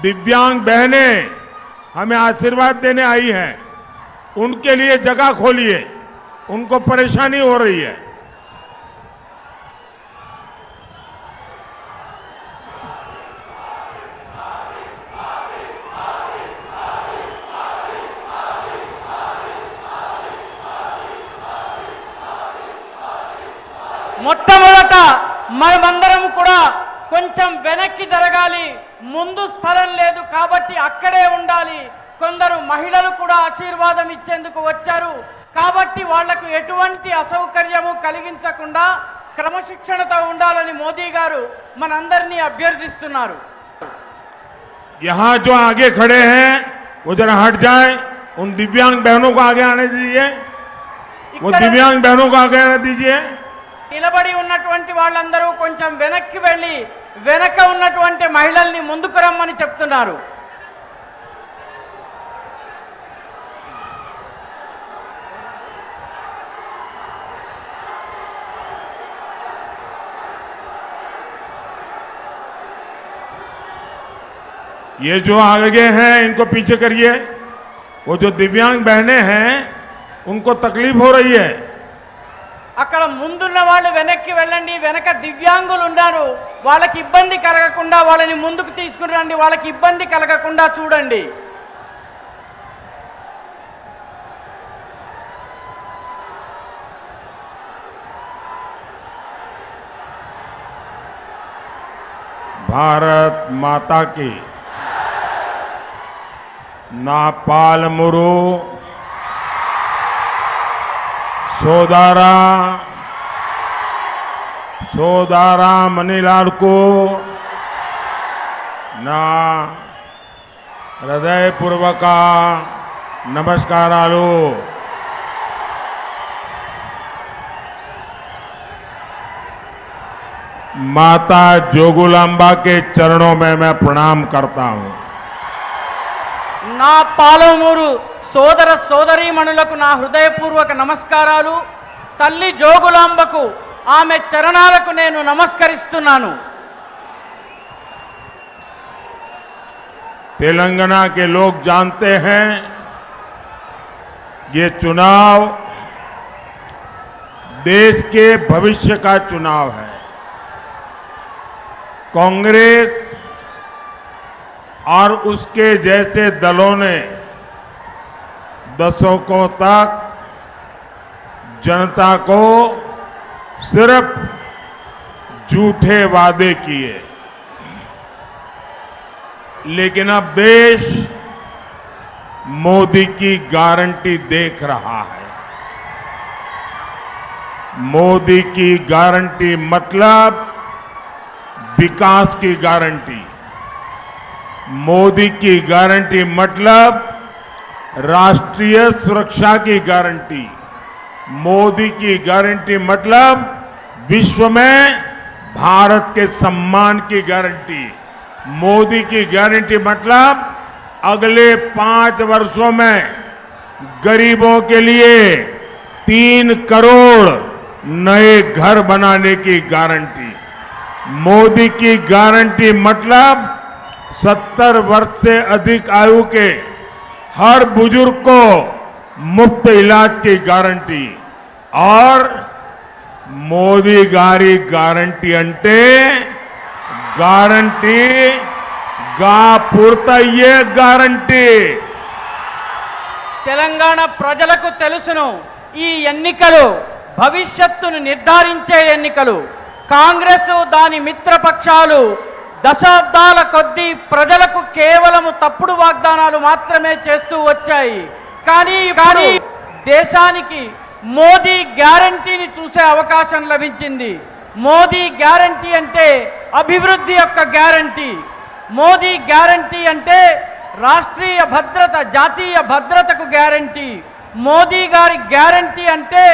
दिव्यांग बहनें हमें आशीर्वाद देने आई हैं, उनके लिए जगह खोलिए, उनको परेशानी हो रही है। మొట్టమొదట మనమందరం కూడా కొంచెం వెనక్కి జరగాలి, ముందు స్థలం లేదు కాబట్టి అక్కడే ఉండాలి. కొందరు మహిళలు కూడా ఆశీర్వాదం ఇచ్చేందుకు వచ్చారు కాబట్టి వాళ్లకు ఎటువంటి అసౌకర్యము కలిగించకుండా క్రమశిక్షణతో ఉండాలని మోదీ గారు మనందరినీ అభ్యర్థిస్తున్నారు. यहाँ जो आगे खड़े हैं वो जरा हट जाए, उन दिव्यांग बहनों को आगे आने दीजिए, वो दिव्यांग बहनों को आगे आने दीजिए. నిలబడి ఉన్నటువంటి వాళ్ళందరూ కొంచెం వెనక్కి వెళ్ళి వెనక ఉన్నటువంటి మహిళల్ని ముందుకు రమ్మని చెప్తున్నారు. ये जो आगे हैं इनको पीछे करिए. वो जो दिव्यांग बहनें हैं उनको तकलीफ हो रही है. అక్కడ ముందున్న వాళ్ళు వెనక్కి వెళ్ళండి, వెనక దివ్యాంగులు ఉన్నారు, వాళ్ళకి ఇబ్బంది కలగకుండా వాళ్ళని ముందుకు తీసుకుని రండి, వాళ్ళకి ఇబ్బంది కలగకుండా చూడండి. भारत माता की ना पालमुरु సోదారా మణిలాల్కు నా హృదయపూర్వక నమస్కారాలు. माता जोगुलांबा के चरणों में मैं प्रणाम करता हूं. నా పాలమూరు సోదర సోదరీమణులకు నా హృదయపూర్వక నమస్కారాలు. తల్లి జోగులాంబకు ఆమె చరణాలకు నేను నమస్కరిస్తున్నాను. तेलंगाना के लोग जानते हैं ये चुनाव देश के भविष्य का चुनाव है. कांग्रेस और उसके जैसे दलों ने दशकों तक जनता को सिर्फ झूठे वादे किए, लेकिन अब देश मोदी की गारंटी देख रहा है. मोदी की गारंटी मतलब विकास की गारंटी. मोदी की गारंटी मतलब राष्ट्रीय सुरक्षा की गारंटी. मोदी की गारंटी मतलब विश्व में भारत के सम्मान की गारंटी. मोदी की गारंटी मतलब अगले 5 वर्षों में गरीबों के लिए 3 करोड़ नए घर बनाने की गारंटी. मोदी की गारंटी मतलब 70 वर्ष से अधिक आयु के हर बुजुर्ग को मुफ्त इलाज की गारंटी. और मोदी गारी गारंटी अंटे गारंटी गा పూర్తయ్యే గ్యారంటీ. తెలంగాణ ప్రజలకు తెలుసును, ఈ ఎన్నికలు భవిష్యత్తును నిర్ధారించే ఎన్నికలు. కాంగ్రెస్ దాని మిత్రపక్షాలు దశాబ్దాల కొద్దీ ప్రజలకు కేవలం తప్పుడు వాగ్దానాలు మాత్రమే చేస్తూ వచ్చాయి. కానీ దేశానికి మోదీ గ్యారంటీని చూసే అవకాశం లభించింది. మోదీ గ్యారంటీ అంటే అభివృద్ధి యొక్క గ్యారంటీ. మోదీ గ్యారంటీ అంటే రాష్ట్రీయ భద్రత, జాతీయ భద్రతకు గ్యారంటీ. మోదీ గారి గ్యారంటీ అంటే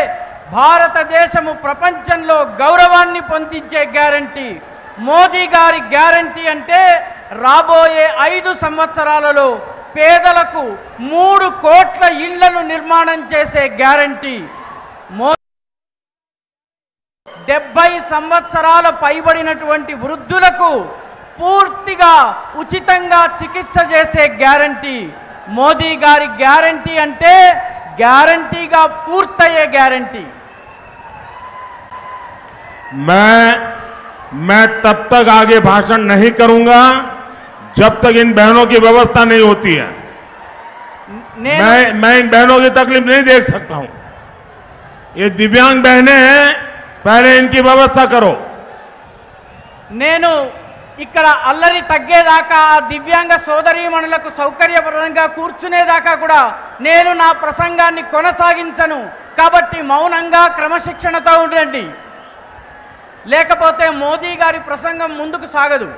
భారతదేశము ప్రపంచంలో గౌరవాన్ని పొందించే గ్యారంటీ. మోదీ గారి గ్యారంటీ అంటే రాబోయే 5 సంవత్సరాలలో పేదలకు 3 కోట్ల ఇళ్లను నిర్మాణం చేసే గ్యారంటీ. 70 సంవత్సరాల పైబడినటువంటి వృద్ధులకు పూర్తిగా ఉచితంగా చికిత్స చేసే గ్యారంటీ మోదీ గారి గ్యారంటీ అంటే గ్యారంటీగా పూర్తయ్యే గ్యారంటీ. मैं तब तक आगे भाषण नहीं करूंगा जब तक इन बहनों की व्यवस्था नहीं होती है. मैं इन बहनों की तकलीफ नहीं देख सकता हूं. ये दिव्यांग बहनें हैं, पहले इनकी व्यवस्था करो. నేను ఇక్కడ అల్లరి తగ్గేదాకా ఆ దివ్యాంగ సోదరీమణులకు సౌకర్యప్రదంగా కూర్చునేదాకా కూడా నేను నా ప్రసంగాన్ని కొనసాగించను. కాబట్టి మౌనంగా క్రమశిక్షణతో ఉండండి, లేకపోతే మోదీ గారి ప్రసంగం ముందుకు సాగదు.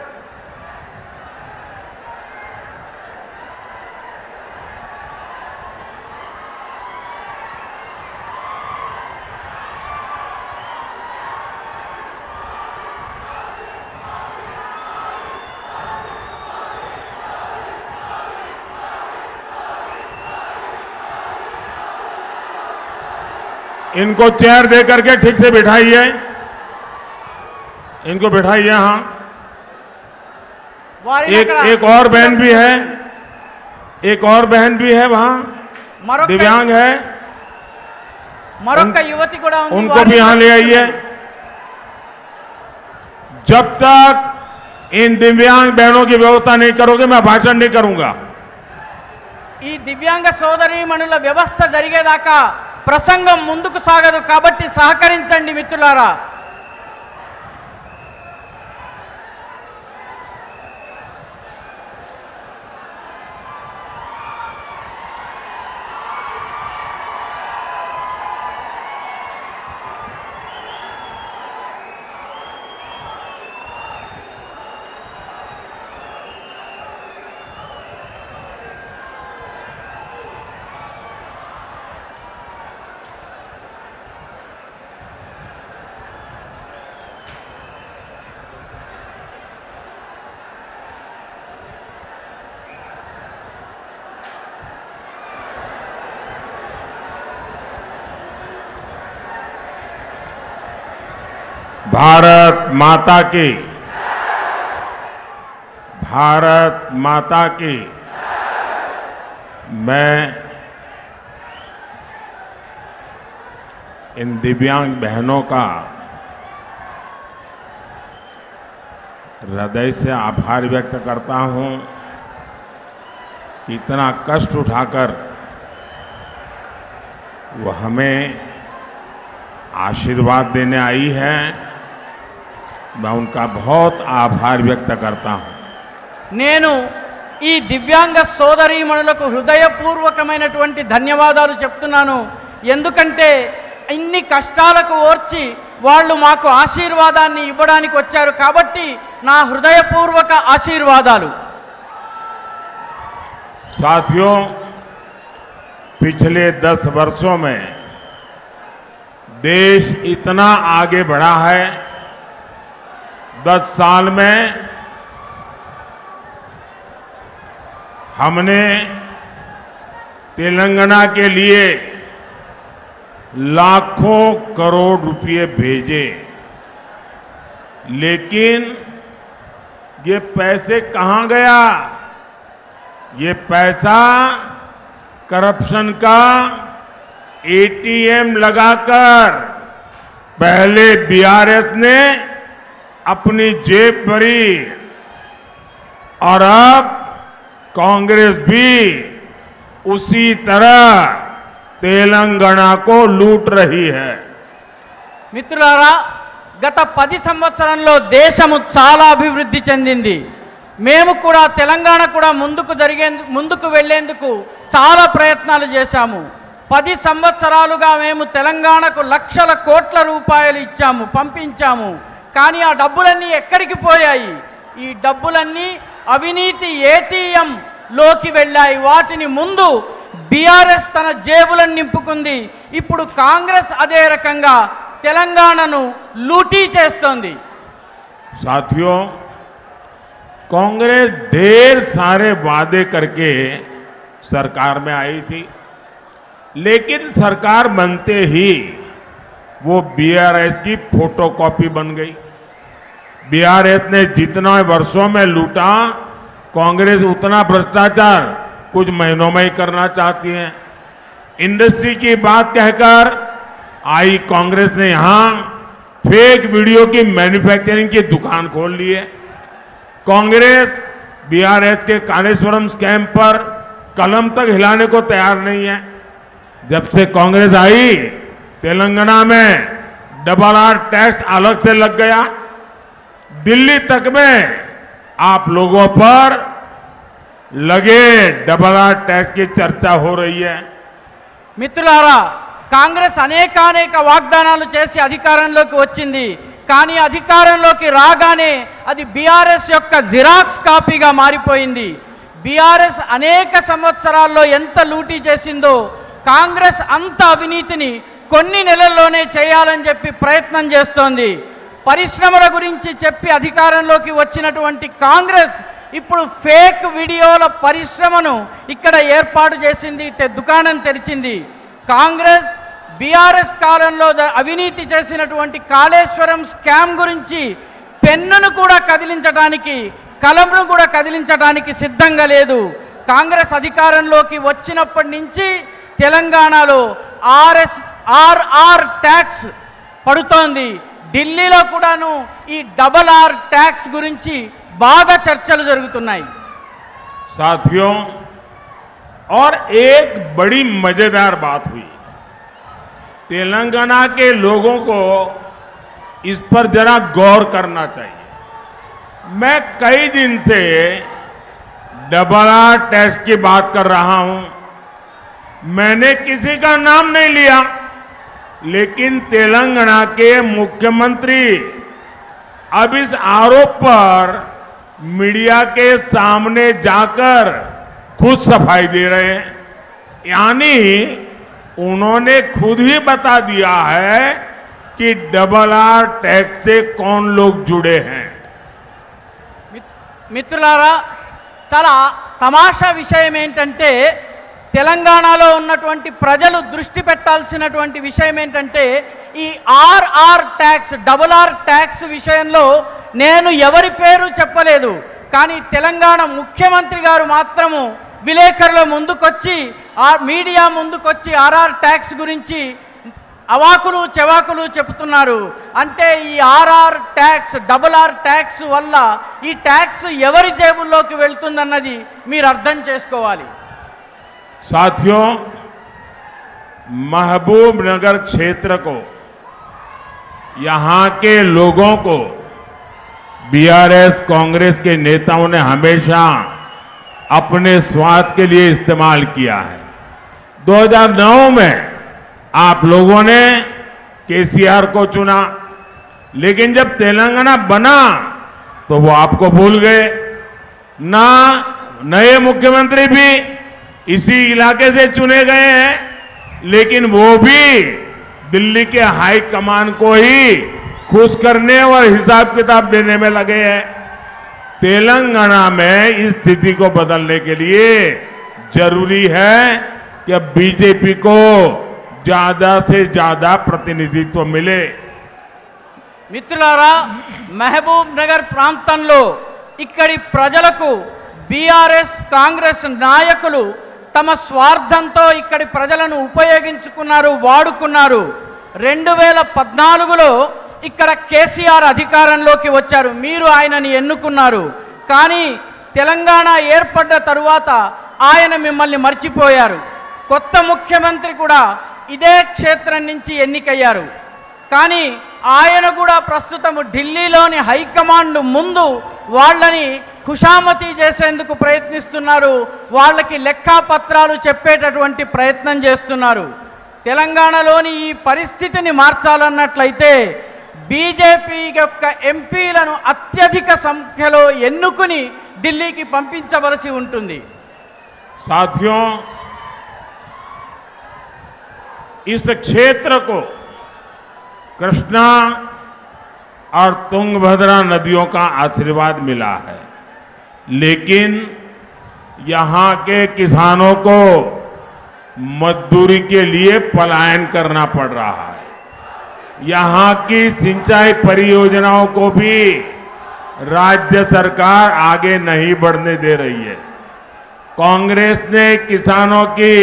इनको चेयर दे करके ठीक से बिठाइए, इनको बिठाइए. हाँ, एक और बहन भी है, एक और बहन भी है वहां, दिव्यांग है, युवती కూడా ఉంది, उनको भी यहां ले आइए. जब तक इन दिव्यांग बहनों की व्यवस्था नहीं करोगे मैं भाषण नहीं करूंगा. ఈ దివ్యాంగ సోదరీమణుల వ్యవస్థ జరిగేదాకా ప్రసంగం ముందుకు సాగదు. కాబట్టి సహకరించండి మిత్రులారా. भारत माता की, भारत माता की. मैं इन दिव्यांग बहनों का हृदय से आभार व्यक्त करता हूं. इतना कष्ट उठाकर वो हमें आशीर्वाद देने आई है. मैं उनका बहुत आभार व्यक्त करता हूं. నేను ఈ దివ్యాంగ సోదరీమణులకు హృదయపూర్వకమైనటువంటి ధన్యవాదాలు చెప్తున్నాను. ఎందుకంటే ఇన్ని కష్టాలకు ఓర్చి వాళ్ళు మాకు ఆశీర్వాదాన్ని ఇవ్వడానికి వచ్చారు. కాబట్టి నా హృదయపూర్వక ఆశీర్వాదాలు. साथियों, पिछले 10 वर्षों में देश इतना आगे बढ़ा है. 10 साल में हमने तेलंगाना के लिए लाखों करोड़ रुपए भेजे, लेकिन ये पैसे कहां गया? ये पैसा करप्शन का एटीएम लगाकर पहले बीआरएस ने अपनी जेब भरी और अब कांग्रेस भी उसी तरह तेलंगाना को लूट रही है. మిత్రులారా, గత 10 సంవత్సరంలో దేశము చాలా అభివృద్ధి చెందింది. మేము కూడా తెలంగాణ కూడా ముందుకు వెళ్లేందుకు చాలా ప్రయత్నాలు చేశాము. 10 సంవత్సరాలుగా మేము తెలంగాణకు లక్షల కోట్ల రూపాయలు ఇచ్చాము, పంపించాము. కానీ ఆ డబ్బులన్నీ ఎక్కడికి పోయాయి? ఈ డబ్బులన్నీ అవినీతి ఏటీఎం లోకి వెళ్ళాయి. వాటిని ముందు బీఆర్ఎస్ తన జేబులను నింపుకుంది. ఇప్పుడు కాంగ్రెస్ అదే రకంగా తెలంగాణను లూటీ చేస్తోంది. साथियों, कांग्रेस ढेर सारे वादे करके सरकार में आई थी, लेकिन सरकार बनते ही वो बीआरएस की फोटोकॉपी बन गई. बीआरएस ने जितना वर्षों में लूटा, कांग्रेस उतना भ्रष्टाचार कुछ महीनों में ही करना चाहती है। इंडस्ट्री की बात कहकर आई कांग्रेस ने यहां फेक वीडियो की मैन्युफैक्चरिंग की दुकान खोल ली है। कांग्रेस बीआरएस के कालेश्वरम स्कैम पर कलम तक हिलाने को तैयार नहीं है। जब से कांग्रेस आई, तेलंगाना में डबल आर टैक्स अलग से लग गया। दिल्ली तक में आप लोगों पर लगे डबल आर टैक्स की चर्चा हो रही है। మిత్రులారా, కాంగ్రెస్ అనేక వాగ్దానాలు చేసి అధికారంలోకి వచ్చింది. కానీ అధికారంలోకి రాగానే అది బీఆర్ఎస్ యొక్క జిరాక్స్ కాపీగా మారిపోయింది. బీఆర్ఎస్ అనేక సంవత్సరాల్లో ఎంత లూటీ చేసిందో కాంగ్రెస్ అంత అవినీతిని కొన్ని నెలల్లోనే చేయాలని చెప్పి ప్రయత్నం చేస్తోంది. పరిశ్రమల గురించి చెప్పి అధికారంలోకి వచ్చినటువంటి కాంగ్రెస్ ఇప్పుడు ఫేక్ వీడియోల పరిశ్రమను ఇక్కడ ఏర్పాటు చేసింది, దుకాణం తెరిచింది. కాంగ్రెస్ బీఆర్ఎస్ కాలంలో అవినీతి చేసినటువంటి కాళేశ్వరం స్కామ్ గురించి పెన్నును కూడా కదిలించడానికి, కలంను కూడా కదిలించడానికి సిద్ధంగా లేదు. కాంగ్రెస్ అధికారంలోకి వచ్చినప్పటి నుంచి తెలంగాణలో ఆర్ఆర్ ట్యాక్స్ పడుతోంది. ఢిల్లీలో కూడాను ఈ డబల్ ఆర్ ట్యాక్స్ గురించి బాగా చర్చలు జరుగుతున్నాయి. साथियों, और एक बड़ी मजेदार बात हुई। तेलंगाना के लोगों को इस पर जरा गौर करना चाहिए। मैं कई दिन से डबल आर टैक्स की बात कर रहा हूं। मैंने किसी का नाम नहीं लिया, लेकिन तेलंगाना के मुख्यमंत्री अब इस आरोप पर मीडिया के सामने जाकर खुद सफाई दे रहे हैं। यानी उन्होंने खुद ही बता दिया है कि डबल आर टैक्स से कौन लोग जुड़े हैं। మిత్రులారా, చాలా తమాషా విషయం ఏంటంటే తెలంగాణలో ఉన్నటువంటి ప్రజలు దృష్టి పెట్టాల్సినటువంటి విషయం ఏంటంటే ఈ RR tax, double R tax విషయంలో నేను ఎవరి పేరు చెప్పలేదు. కానీ తెలంగాణ ముఖ్యమంత్రి గారు మాత్రము విలేకరుల ముందుకొచ్చి, మీడియా ముందుకొచ్చి ఆర్ఆర్ ట్యాక్స్ గురించి అవాకులు చెవాకులు చెబుతున్నారు. అంటే ఈ RR tax, double R tax వల్ల ఈ ట్యాక్స్ ఎవరి జేబుల్లోకి వెళ్తుందన్నది మీరు అర్థం చేసుకోవాలి. साथियों, महबूबनगर क्षेत्र को, यहां के लोगों को बीआरएस कांग्रेस के नेताओं ने हमेशा अपने स्वार्थ के लिए इस्तेमाल किया है। 2009 में आप लोगों ने केसीआर को चुना, लेकिन जब तेलंगाना बना तो वो आपको भूल गए। ना नए मुख्यमंत्री भी इसी इलाके से चुने गए हैं, लेकिन वो भी दिल्ली के हाई कमान को ही खुश करने और हिसाब किताब देने में लगे हैं। तेलंगाना में इस स्थिति को बदलने के लिए जरूरी है कि बीजेपी को ज्यादा से ज्यादा प्रतिनिधित्व मिले। మిత్రులారా, మహబూబ్ నగర్ ప్రాంతంలో ఇక్కడి ప్రజలకు బీఆర్ఎస్ కాంగ్రెస్ నాయకులు తమ స్వార్థంతో ఇక్కడి ప్రజలను ఉపయోగించుకున్నారు, వాడుకున్నారు. 2014లో ఇక్కడ కేసీఆర్ అధికారంలోకి వచ్చారు, మీరు ఆయనని ఎన్నుకున్నారు. కానీ తెలంగాణ ఏర్పడ్డ తరువాత ఆయన మిమ్మల్ని మర్చిపోయారు. కొత్త ముఖ్యమంత్రి కూడా ఇదే క్షేత్రం నుంచి ఎన్నికయ్యారు. కానీ ఆయన కూడా ప్రస్తుతం ఢిల్లీలోని హైకమాండ్ ముందు వాళ్ళని ఖుషామతి చేసేందుకు ప్రయత్నిస్తున్నారు, వాళ్ళకి లెక్కాపత్రాలు చెప్పేటటువంటి ప్రయత్నం చేస్తున్నారు. తెలంగాణలోని ఈ పరిస్థితిని మార్చాలన్నట్లయితే బీజేపీ యొక్క ఎంపీలను అత్యధిక సంఖ్యలో ఎన్నుకుని ఢిల్లీకి పంపించవలసి ఉంటుంది. साथियों, इस क्षेत्र को कृष्णा और तुंगभद्रा नदियों का आशीर्वाद मिला है, लेकिन यहां के किसानों को मजदूरी के लिए पलायन करना पड़ रहा है। यहां की सिंचाई परियोजनाओं को भी राज्य सरकार आगे नहीं बढ़ने दे रही है। कांग्रेस ने किसानों की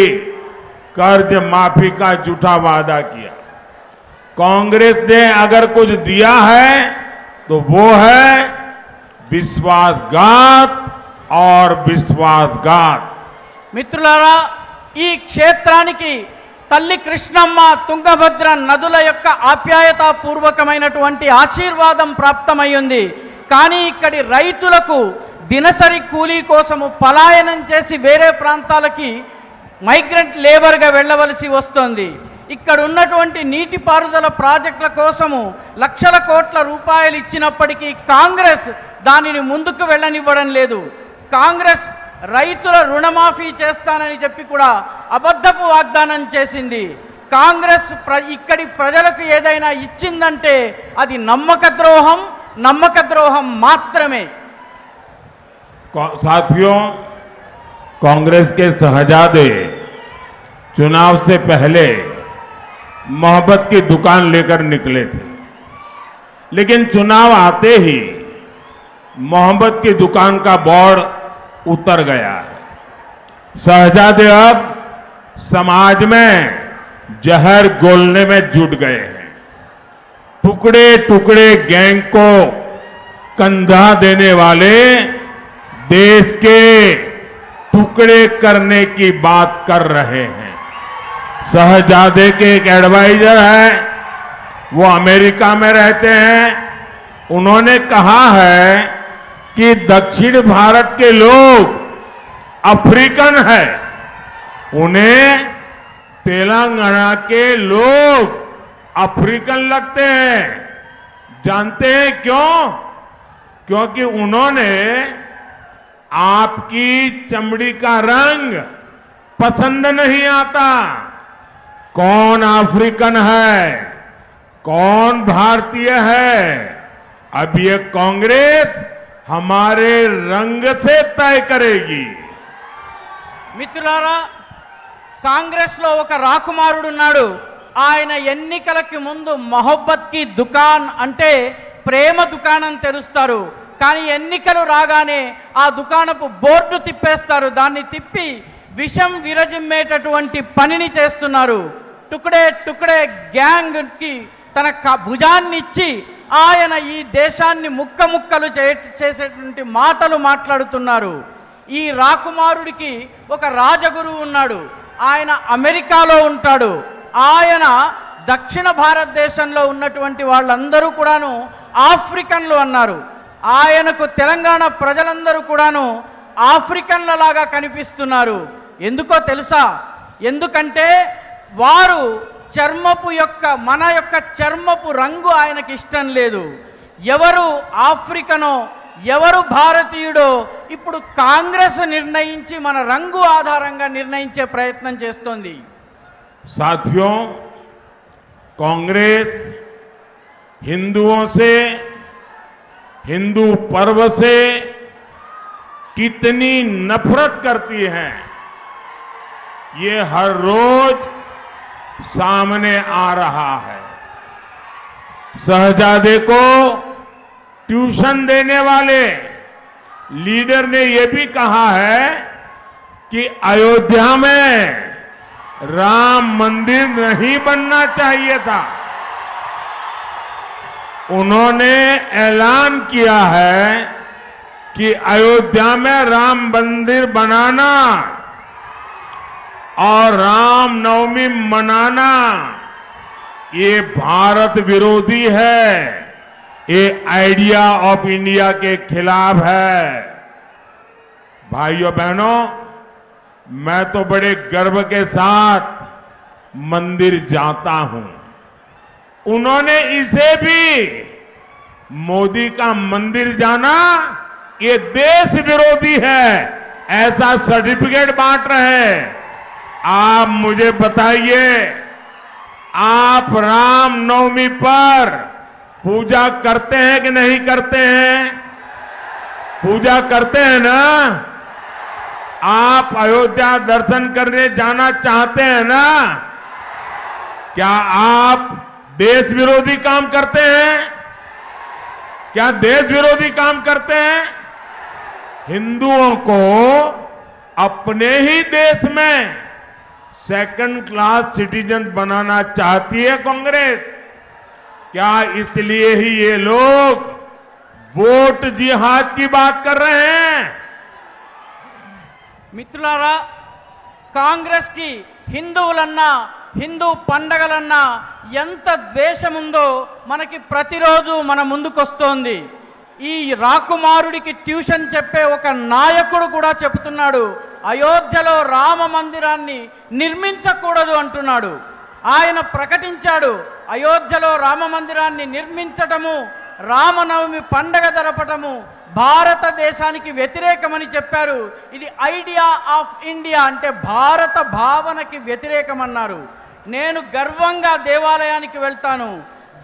कर्ज माफी का झूठा वादा किया। कांग्रेस ने अगर कुछ दिया है तो वो है विश्वासघात और विश्वासघात। మిత్రులారా, ఈ క్షేత్రానికి తల్లి కృష్ణమ్మ తుంగభద్ర నదుల యొక్క ఆప్యాయతాపూర్వకమైనటువంటి ఆశీర్వాదం ప్రాప్తమయ్యింది. కానీ ఇక్కడి రైతులకు దినసరి కూలీ కోసము పలాయనం చేసి వేరే ప్రాంతాలకి మైగ్రెంట్ లేబర్గా వెళ్ళవలసి వస్తోంది. ఇక్కడ ఉన్నటువంటి నీటిపారుదల ప్రాజెక్టుల కోసము లక్షల కోట్ల రూపాయలు ఇచ్చినప్పటికీ కాంగ్రెస్ దానిని ముందుకు వెళ్ళనివ్వడం లేదు. కాంగ్రెస్ రైతుల రుణమాఫీ చేస్తానని చెప్పి కూడా అబద్ధపు వాగ్దానం చేసింది. కాంగ్రెస్ ఇక్కడి ప్రజలకు ఏదైనా ఇచ్చిందంటే అది నమ్మక ద్రోహం మాత్రమే. साथियों, कांग्रेस के शहजादे चुनाव से पहले मोहब्बत की दुकान लेकर निकले थे, लेकिन चुनाव आते ही मोहब्बत की दुकान का बोर्ड उतर गया है। शहजादे अब समाज में जहर घोलने में जुट गए हैं। टुकड़े टुकड़े गैंग को कंधा देने वाले देश के टुकड़े करने की बात कर रहे हैं। शहजादे के एक एडवाइजर है, वो अमेरिका में रहते हैं। उन्होंने कहा है कि दक्षिण भारत के लोग अफ्रीकन है, उन्हें तेलंगाना के लोग अफ्रीकन लगते हैं। जानते हैं क्यों? क्योंकि उन्होंने आपकी चमड़ी का रंग पसंद नहीं आता। कौन अफ्रीकन है, कौन भारतीय है, अब ये कांग्रेस हमारे रंग से तय करेगी। మిత్రులారా, కాంగ్రెస్లో ఒక రాకుమారుడున్నాడు. ఆయన ఎన్నికలకి ముందు మొహబ్బత్ కి దుకాన్ అంటే ప్రేమ దుకాణం తెరుస్తారు. కానీ ఎన్నికలు రాగానే ఆ దుకాణపు బోర్డు తిప్పేస్తారు. దాన్ని తిప్పి విషం విరజిమ్మేటటువంటి పనిని చేస్తున్నారు. టుకడే టుకడే గ్యాంగ్కి తన భుజాన్నిచ్చి ఆయన ఈ దేశాన్ని ముక్కలు చేసేటువంటి మాటలు మాట్లాడుతున్నారు. ఈ రాకుమారుడికి ఒక రాజగురువు ఉన్నాడు. ఆయన అమెరికాలో ఉంటాడు. ఆయన దక్షిణ భారతదేశంలో ఉన్నటువంటి వాళ్ళందరూ కూడాను ఆఫ్రికన్లు అన్నారు. ఆయనకు తెలంగాణ ప్రజలందరూ కూడాను ఆఫ్రికన్లలాగా కనిపిస్తున్నారు. ఎందుకో తెలుసా? ఎందుకంటే వారు మన యొక్క చర్మపు రంగు ఆయనకి ఇష్టం లేదు. ఎవరు ఆఫ్రికనో ఎవరు భారతీయుడో ఇప్పుడు కాంగ్రెస్ నిర్ణయించి మన రంగు ఆధారంగా నిర్ణయించే ప్రయత్నం చేస్తోంది. साथियों, कांग्रेस हिंदुओं से, हिंदू पर्व से कितनी नफरत करती है, ये हर रोज सामने आ रहा है। शहजादे को ट्यूशन देने वाले लीडर ने यह भी कहा है कि अयोध्या में राम मंदिर नहीं बनना चाहिए था। उन्होंने ऐलान किया है कि अयोध्या में राम मंदिर बनाना और राम नवमी मनाना ये भारत विरोधी है, ये आइडिया ऑफ इंडिया के खिलाफ है। भाइयों बहनों, मैं तो बड़े गर्व के साथ मंदिर जाता हूं। उन्होंने इसे भी मोदी का मंदिर जाना ये देश विरोधी है ऐसा सर्टिफिकेट बांट रहे हैं। आप मुझे बताइए, आप राम नवमी पर पूजा करते हैं कि नहीं करते हैं? पूजा करते हैं ना? आप अयोध्या दर्शन करने जाना चाहते हैं ना? क्या आप देश विरोधी काम करते हैं? क्या देश विरोधी काम करते हैं? हिंदुओं को अपने ही देश में सेकंड क्लास सिटीजन बनाना चाहती है कांग्रेस। क्या इसलिए ही ये लोग वोट जिहाद की बात कर रहे हैं? మిత్రులారా, కాంగ్రెస్ కి హిందువులన్నా హిందూ పండగలన్నా ఎంత ద్వేషముందో మనకి ప్రతిరోజు మన ముందుకొస్తోంది. ఈ రాకుమారుడికి ట్యూషన్ చెప్పే ఒక నాయకుడు కూడా చెబుతున్నాడు, అయోధ్యలో రామ మందిరాన్ని నిర్మించకూడదు అంటున్నాడు. ఆయన ప్రకటించాడు, అయోధ్యలో రామ మందిరాన్ని నిర్మించటము, రామనవమి పండగ జరపటము భారతదేశానికి వ్యతిరేకమని చెప్పారు. ఇది ఐడియా ఆఫ్ ఇండియా, అంటే భారత భావనకి వ్యతిరేకమన్నారు. నేను గర్వంగా దేవాలయానికి వెళ్తాను,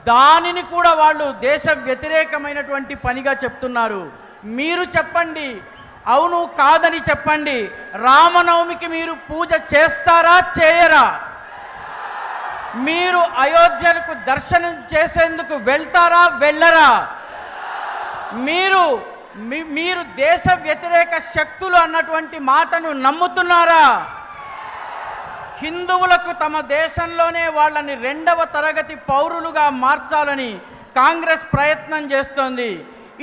దానిని కూడా వాళ్ళు దేశ వ్యతిరేకమైనటువంటి పనిగా చెప్తున్నారు. మీరు చెప్పండి, అవును కాదని చెప్పండి. రామనవమికి మీరు పూజ చేస్తారా చేయరా? మీరు అయోధ్యకు దర్శనం చేసేందుకు వెళ్తారా వెళ్ళరా? మీరు దేశ వ్యతిరేక శక్తులు అన్నటువంటి మాటను నమ్ముతున్నారా? హిందువులకు తమ దేశంలోనే వాళ్ళని రెండవ తరగతి పౌరులుగా మార్చాలని కాంగ్రెస్ ప్రయత్నం చేస్తోంది.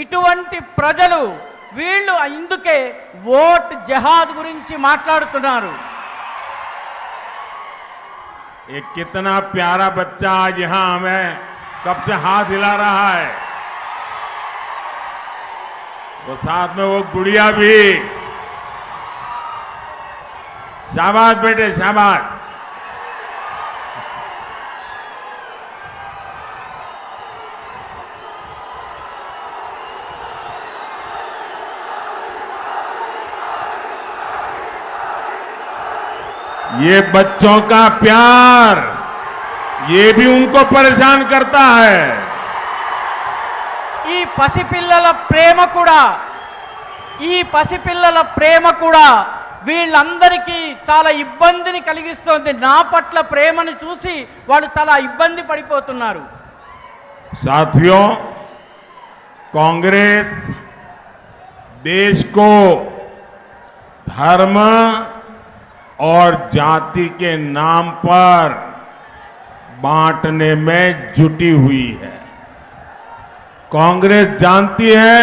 ఇటువంటి ప్రజలు వీళ్ళు ఇందుకే ఓట్ జహాద్ గురించి మాట్లాడుతున్నారు. ये कितना प्यारा बच्चा आज यहां हमें कब से हाथ हिला रहा है, वो साथ में वो गुड़िया भी। शाबाश बेटे शाबाश। ये बच्चों का प्यार, ये भी उनको परेशान करता है. ఈ పసిపిల్లల ప్రేమ కూడా వీళ్ళందరికీ చాలా ఇబ్బందిని కలిగిస్తోంది. నా పట్ల ప్రేమను చూసి వాళ్ళు చాలా ఇబ్బంది పడిపోతున్నారు. साथियों, कांग्रेस देश को धर्म और जाति के नाम पर बांटने में जुटी हुई है. कांग्रेस जानती है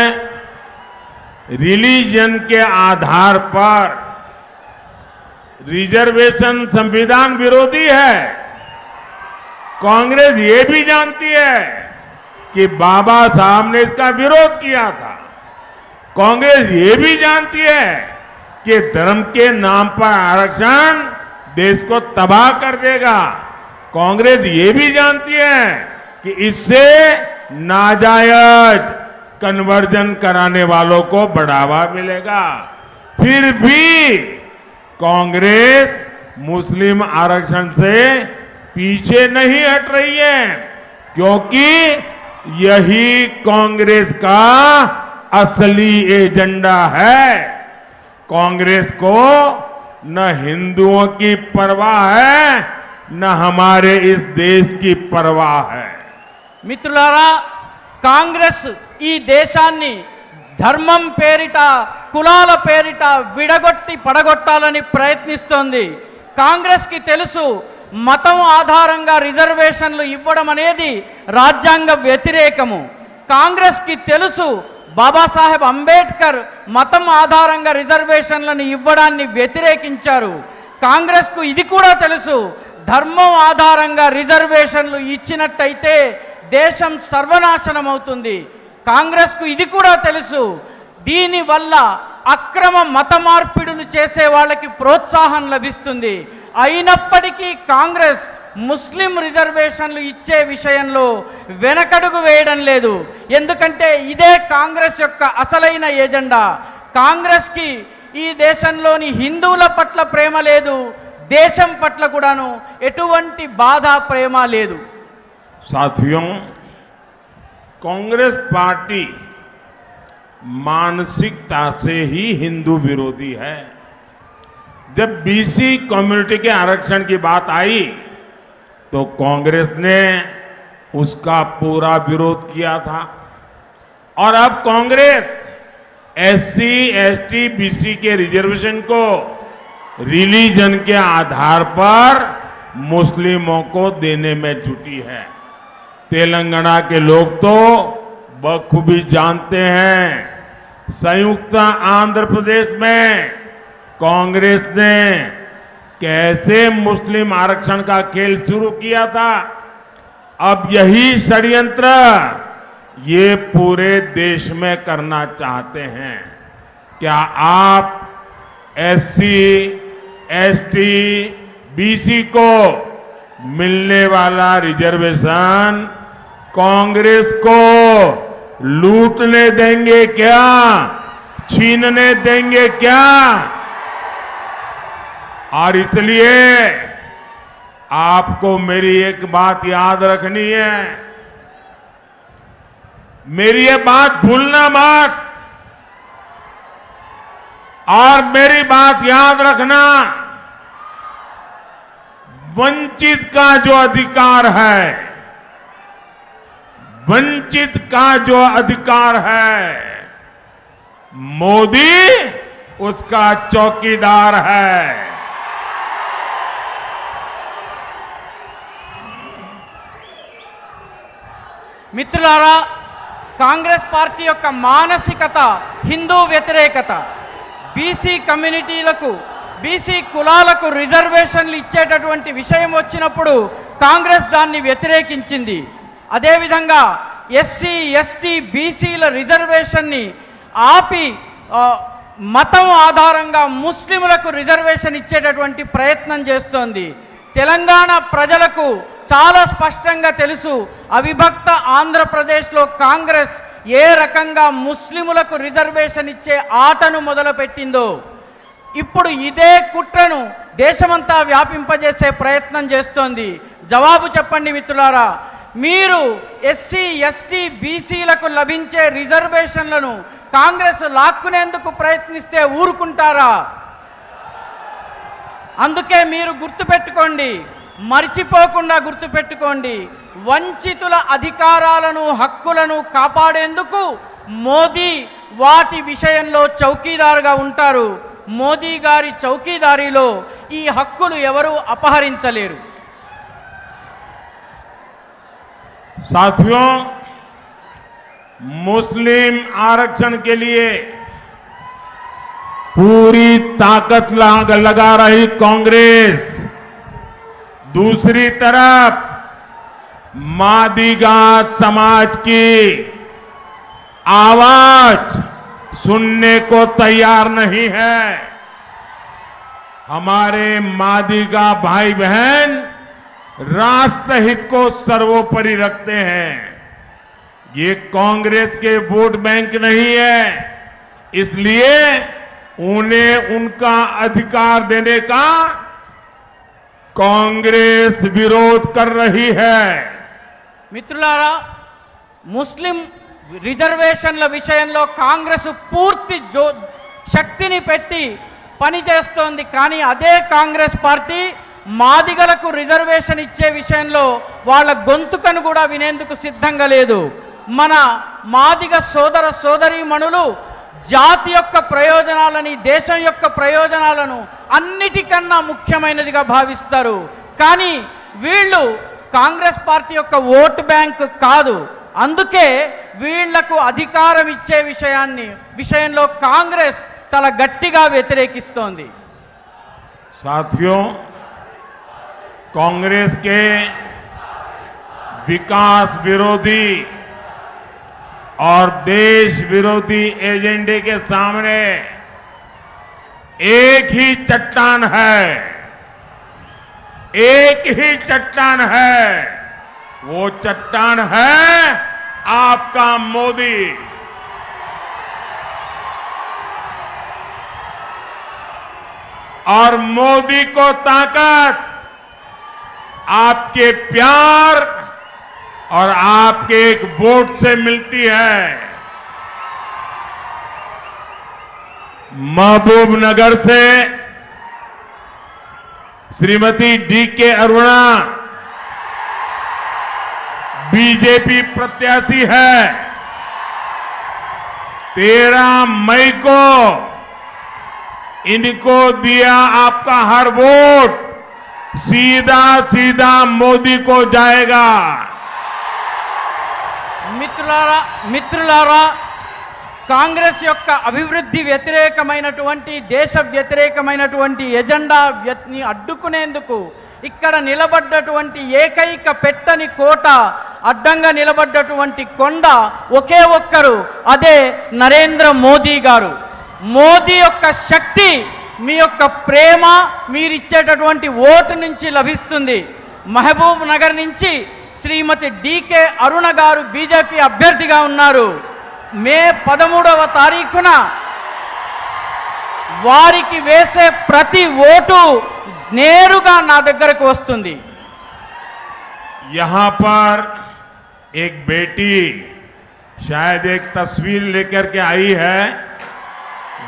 रिलीजन के आधार पर रिजर्वेशन संविधान विरोधी है. कांग्रेस ये भी जानती है कि बाबा साहब ने इसका विरोध किया था. कांग्रेस ये भी जानती है कि धर्म के नाम पर आरक्षण देश को तबाह कर देगा. कांग्रेस ये भी जानती है कि इससे नाजायज कन्वर्जन कराने वालों को बढ़ावा मिलेगा. फिर भी कांग्रेस मुस्लिम आरक्षण से पीछे नहीं हट रही है, क्योंकि यही कांग्रेस का असली एजेंडा है. कांग्रेस को न हिंदुओं की परवाह है, न हमारे इस देश की परवाह है. మిత్రులారా, కాంగ్రెస్ ఈ దేశాన్ని ధర్మం పేరిట కులాల పేరిట విడగొట్టి పడగొట్టాలని ప్రయత్నిస్తోంది. కాంగ్రెస్కి తెలుసు మతం ఆధారంగా రిజర్వేషన్లు ఇవ్వడం అనేది రాజ్యాంగ వ్యతిరేకము. కాంగ్రెస్కి తెలుసు బాబాసాహెబ్ అంబేద్కర్ మతం ఆధారంగా రిజర్వేషన్లను ఇవ్వడాన్ని వ్యతిరేకించారు. కాంగ్రెస్కు ఇది కూడా తెలుసు, ధర్మం ఆధారంగా రిజర్వేషన్లు ఇచ్చినట్టయితే దేశం సర్వనాశనం అవుతుంది. కాంగ్రెస్కు ఇది కూడా తెలుసు, దీనివల్ల అక్రమ మత మార్పిడులు చేసే వాళ్ళకి ప్రోత్సాహం లభిస్తుంది. అయినప్పటికీ కాంగ్రెస్ ముస్లిం రిజర్వేషన్లు ఇచ్చే విషయంలో వెనకడుగు వేయడం లేదు. ఎందుకంటే ఇదే కాంగ్రెస్ యొక్క అసలైన ఎజెండా. కాంగ్రెస్కి ఈ దేశంలోని హిందువుల పట్ల ప్రేమ లేదు, దేశం పట్ల కూడాను ఎటువంటి బాధ ప్రేమ లేదు. साथियों, कांग्रेस पार्टी मानसिकता से ही हिंदू विरोधी है. जब बीसी कम्युनिटी के आरक्षण की बात आई तो कांग्रेस ने उसका पूरा विरोध किया था और अब कांग्रेस एससी, एसटी, बीसी के रिजर्वेशन को रिलीजन के आधार पर मुस्लिमों को देने में जुटी है। तेलंगाना के लोग तो बखूबी जानते हैं, संयुक्त आंध्र प्रदेश में कांग्रेस ने कैसे मुस्लिम आरक्षण का खेल शुरू किया था। अब यही षड्यंत्र ये पूरे देश में करना चाहते हैं। क्या आप एससी, एसटी, बीसी को मिलने वाला रिजर्वेशन कांग्रेस को लूटने देंगे क्या? छीनने देंगे क्या? और इसलिए आपको मेरी एक बात याद रखनी है, मेरी ये बात भूलना मत, और मेरी बात याद रखना, वंचित का जो अधिकार है, वंचित का जो अधिकार है, मोदी उसका चौकीदार है। మిత్రులారా, కాంగ్రెస్ పార్టీ యొక్క మానసికత హిందూ వ్యతిరేకత. బీసీ కమ్యూనిటీలకు, బీసీ కులాలకు రిజర్వేషన్లు ఇచ్చేటటువంటి విషయం వచ్చినప్పుడు కాంగ్రెస్ దాన్ని వ్యతిరేకించింది. అదేవిధంగా ఎస్సీ, ఎస్టీ, బీసీల రిజర్వేషన్ని ఆపి మతం ఆధారంగా ముస్లింలకు రిజర్వేషన్ ఇచ్చేటటువంటి ప్రయత్నం చేస్తోంది. తెలంగాణ ప్రజలకు చాలా స్పష్టంగా తెలుసు, అవిభక్త ఆంధ్రప్రదేశ్లో కాంగ్రెస్ ఏ రకంగా ముస్లిములకు రిజర్వేషన్ ఇచ్చే ఆటను మొదలుపెట్టిందో. ఇప్పుడు ఇదే కుట్రను దేశమంతా వ్యాపింపజేసే ప్రయత్నం చేస్తోంది. జవాబు చెప్పండి మిత్రులారా, మీరు ఎస్సీ, ఎస్టీ, బీసీలకు లభించే రిజర్వేషన్లను కాంగ్రెస్ లాక్కునేందుకు ప్రయత్నిస్తే ఊరుకుంటారా? అందుకే మీరు గుర్తుపెట్టుకోండి, మర్చిపోకుండా గుర్తుపెట్టుకోండి, వంచితుల అధికారాలను, హక్కులను కాపాడేందుకు మోదీ వాటి విషయంలో చౌకీదారుగా ఉంటారు. మోదీ గారి చౌకీదారీలో ఈ హక్కులు ఎవరు అపహరించలేరు. साथियों, मुस्लिम आरक्षण के लिए पूरी ताकत लगा रही कांग्रेस, दूसरी तरफ मादिगा समाज की आवाज सुनने को तैयार नहीं है। हमारे मादिगा भाई बहन राष्ट्रहित को सर्वोपरि रखते हैं। ये कांग्रेस के वोट बैंक नहीं है, इसलिए उन्हें उनका अधिकार देने का कांग्रेस विरोध कर रही है. మిత్రులారా, ముస్లిం రిజర్వేషన్ల విషయంలో కాంగ్రెస్ పూర్తి శక్తిని పెట్టి పనిచేస్తోంది. కానీ అదే కాంగ్రెస్ పార్టీ మాదిగలకు రిజర్వేషన్ ఇచ్చే విషయంలో వాళ్ళ గొంతుకను కూడా వినేందుకు సిద్ధంగా లేదు. మన మాదిగ సోదర సోదరీమణులు జాతి యొక్క ప్రయోజనాలని, దేశం యొక్క ప్రయోజనాలను అన్నిటికన్నా ముఖ్యమైనదిగా భావిస్తారు. కానీ వీళ్ళు కాంగ్రెస్ పార్టీ యొక్క ఓటు బ్యాంక్ కాదు. అందుకే వీళ్లకు అధికారం ఇచ్చే విషయంలో కాంగ్రెస్ చాలా గట్టిగా వ్యతిరేకిస్తోంది. साथियों, कांग्रेस के विकास विरोधी और देश विरोधी एजेंडे के सामने एक ही चट्टान है, एक ही चट्टान है। वो चट्टान है आपका मोदी। और मोदी को ताकत आपके प्यार और आपके एक वोट से मिलती है। महबूबनगर से श्रीमती डी.के. अरुणा बीजेपी प्रत्याशी है। 13 मई को इनको दिया आपका हर वोट सीधा सीधा मोदी को जाएगा। మిత్రులారా కాంగ్రెస్ యొక్క అభివృద్ధి వ్యతిరేకమైనటువంటి దేశ వ్యతిరేకమైనటువంటి ఎజెండాని అడ్డుకునేందుకు ఇక్కడ నిలబడ్డటువంటి ఏకైక పెట్టని కోట, అడ్డంగా నిలబడ్డటువంటి కొండ ఒకే ఒక్కరు, అదే నరేంద్ర మోదీ గారు. మోదీ యొక్క శక్తి మీ యొక్క ప్రేమ, మీరిచ్చేటటువంటి ఓటు నుంచి లభిస్తుంది. మహబూబ్ నగర్ నుంచి శ్రీమతి డికే అరుణ గారు బీజేపీ అభ్యర్థిగా ఉన్నారు. మే 13వ తారీఖున వారికి వేసే ప్రతి ఓటు నేరుగా నా దగ్గరకు వస్తుంది. यहां पर एक बेटी शायद एक तस्वीर लेकर के आई है,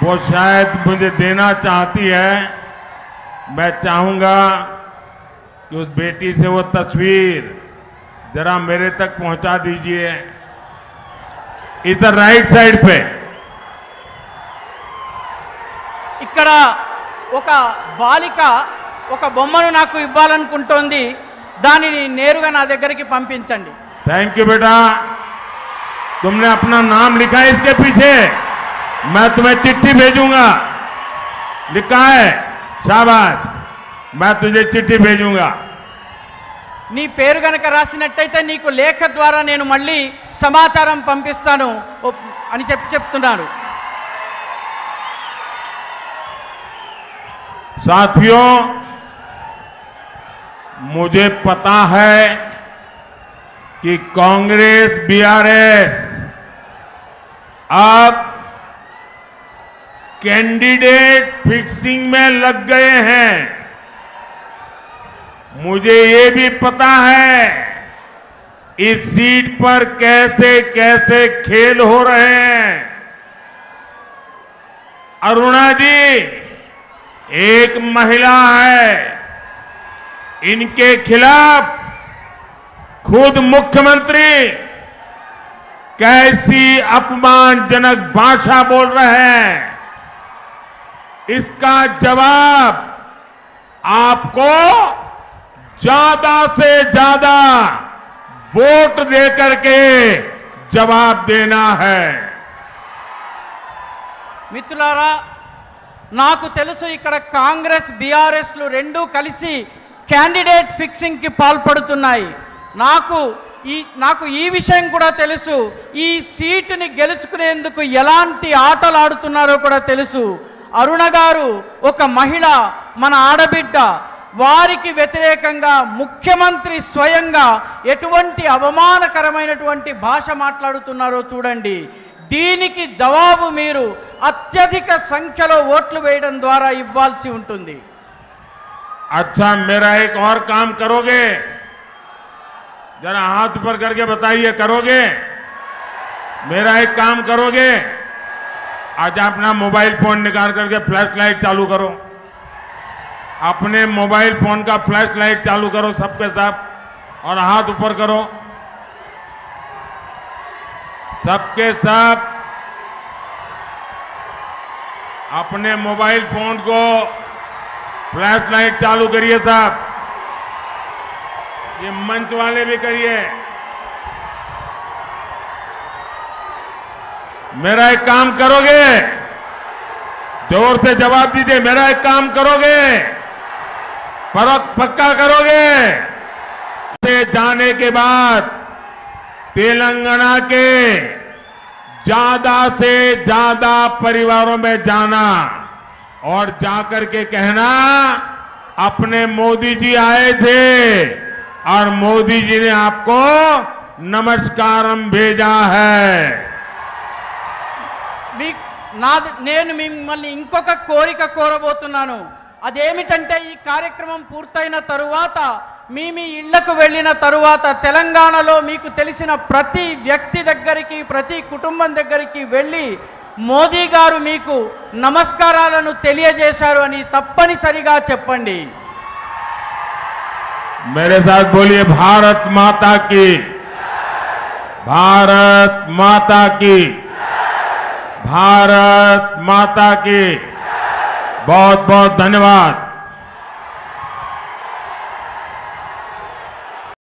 वो शायद मुझे देना चाहती है। मैं चाहूंगा कि उस बेटी से वो तस्वीर जरा मेरे तक पहुंचा दीजिए। इधर राइट साइड पे ఇక్కడ ఒక బాలిక ఒక బొమ్మను నాకు ఇవ్వాలనుకుంటోంది. దానిని నేరుగా నా దగ్గరికి పంపించండి. थैंक यू बेटा, तुमने अपना नाम लिखा है इसके पीछे, मैं तुम्हें चिट्ठी भेजूंगा। लिखा है, शाबाश, मैं तुझे चिट्ठी भेजूंगा। నీ పేరు గనక రాసినట్టయితే నీకు లేఖ ద్వారా నేను మళ్ళీ సమాచారం పంపిస్తాను అని చెప్తున్నారు. साथियों, मुझे पता है कि कांग्रेस बीआरएस अब कैंडिडेट फिक्सिंग में लग गए हैं। मुझे ये भी पता है इस सीट पर कैसे कैसे खेल हो रहे हैं। अरुणा जी एक महिला है, इनके खिलाफ खुद मुख्यमंत्री कैसी अपमानजनक भाषा बोल रहे हैं। इसका जवाब आपको ज्यादा से ज्यादा वोट देकर के जवाब देना है। మిత్రులారా, నాకు తెలుసు ఇక్కడ కాంగ్రెస్ బీఆర్ఎస్లు రెండూ కలిసి క్యాండిడేట్ ఫిక్సింగ్కి పాల్పడుతున్నాయి. నాకు ఈ విషయం కూడా తెలుసు. ఈ సీటుని గెలుచుకునేందుకు ఎలాంటి ఆటలు ఆడుతున్నారో కూడా తెలుసు. అరుణ గారు ఒక మహిళ, మన ఆడబిడ్డ. వారికి వ్యతిరేకంగా ముఖ్యమంత్రి స్వయంగా ఎటువంటి అవమానకరమైనటువంటి భాష మాట్లాడుతున్నారో చూడండి. దీనికి జవాబు మీరు అత్యధిక సంఖ్యలో ఓట్లు వేయడం ద్వారా ఇవ్వాల్సి ఉంటుంది. अच्छा, मेरा एक और काम करोगे? जरा हाथ ऊपर करके बताइए, करोगे? मेरा एक काम करोगे? आज अपना मोबाइल फोन निकाल करके फ्लैश लाइट चालू करो। अपने मोबाइल फोन का फ्लैश लाइट चालू करो सबके सब, और हाथ ऊपर करो सबके सब। अपने मोबाइल फोन को फ्लैश लाइट चालू करिए साहब। ये मंच वाले भी करिए। मेरा एक काम करोगे? जोर से जवाब दीजिए। मेरा एक काम करोगे? पक्का करोगे? से जाने के बाद तेलंगाना के ज्यादा से ज्यादा परिवारों में जाना और जाकर के कहना अपने मोदी जी आए थे और मोदी जी ने आपको नमस्कारम भेजा है। నేను మిమ్మల్ని ఇంకొక కోరిక కోరబోతున్నాను. అదేమిటంటే ఈ కార్యక్రమం పూర్తయిన తరువాత మీ ఇళ్లకు వెళ్ళిన తరువాత తెలంగాణలో మీకు తెలిసిన ప్రతి వ్యక్తి దగ్గరికి, ప్రతి కుటుంబం దగ్గరికి వెళ్ళి మోదీ గారు మీకు నమస్కారాలను తెలియజేశారు అని తప్పనిసరిగా చెప్పండి. मेरे साथ बोलिए, भारत माता की, भारत माता की, भारत माता की बहुत बहुत धन्यवाद।